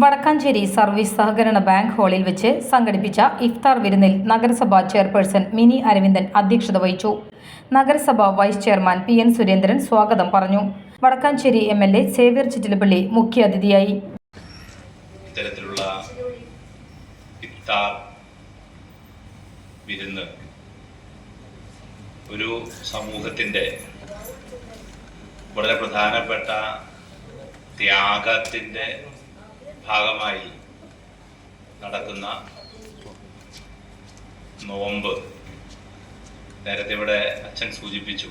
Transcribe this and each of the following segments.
Vadakkanchery service സഹകരണ bank ഹാളിൽ വെച്ച് സംഘടിപ്പിച്ച ഇഫ്താർ വിരുന്നിൽ നഗരസഭാ ചെയർപേഴ്സൺ മിനി അരവിന്ദൻ അധ്യക്ഷത വഹിച്ചു. നഗരസഭാ വൈസ് ചെയർമാൻ പി.എൻ. സുരേന്ദ്രൻ സ്വാഗതം പറഞ്ഞു. വടക്കാഞ്ചേരി എം.എൽ.എ. സേവ്യർ ചിറ്റിലപ്പള്ളി മുഖ്യാതിഥിയായി. ഇത്തരത്തിലുള്ള ഇഫ്താർ വിരുന്ന് ഒരു സമൂഹത്തിൻ്റെ വളരെ പ്രധാനപ്പെട്ട ത്യാഗത്തിൻ്റെ ഭാഗമായി നടക്കുന്ന നോമ്പ്. നേരത്തെ ഇവിടെ അച്ഛൻ സൂചിപ്പിച്ചു,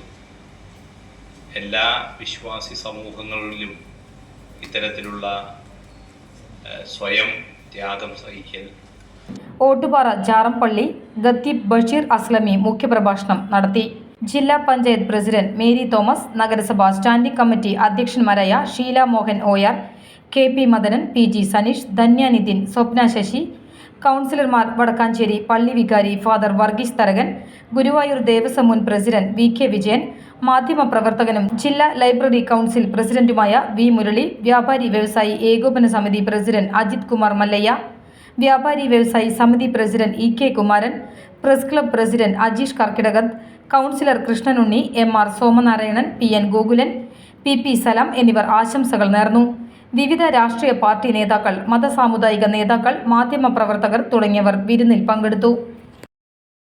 എല്ലാ വിശ്വാസി സമൂഹങ്ങളിലും ഇത്തരത്തിലുള്ള സ്വയം ത്യാഗം സഹിക്കൽ. ഓട്ടുപാറ ജാറംപള്ളി ഖത്തീബ് ബഷീർ അസ്ലമി മുഖ്യപ്രഭാഷണം നടത്തി. ജില്ലാ പഞ്ചായത്ത് പ്രസിഡന്റ് മേരി തോമസ്, നഗരസഭാ സ്റ്റാൻഡിംഗ് കമ്മിറ്റി അധ്യക്ഷന്മാരായ ഷീല മോഹൻ ഓയാർ, കെ.പി. മദനൻ, പി.ജി. സനീഷ്, ധന്യ നിതിൻ, സ്വപ്ന ശശി, കൗൺസിലർമാർ വടക്കാഞ്ചേരി പള്ളി വികാരി ഫാദർ വർഗീസ് തരകൻ, ഗുരുവായൂർ ദേവസ്വം മുൻ പ്രസിഡന്റ് വി.കെ. വിജയൻ, മാധ്യമപ്രവർത്തകനും ജില്ലാ ലൈബ്രറി കൗൺസിൽ പ്രസിഡന്റുമായ വി. മുരളി, വ്യാപാരി വ്യവസായി ഏകോപന സമിതി പ്രസിഡന്റ് അജിത് കുമാർ മല്ലയ്യ, വ്യാപാരി വ്യവസായി സമിതി president E K. Kumaran, press club president Ajeesh കർക്കിടകത്ത്, councillor Krishnanunni, M R. Somanarayanan, P N. Gokulan, P P. Salam എന്നിവർ ആശംസകൾ നേർന്നു. വിവിധ രാഷ്ട്രീയ പാർട്ടി നേതാക്കൾ, മതസാമുദായിക നേതാക്കൾ, മാധ്യമപ്രവർത്തകർ തുടങ്ങിയവർ വിരുന്നിൽ പങ്കെടുത്തു.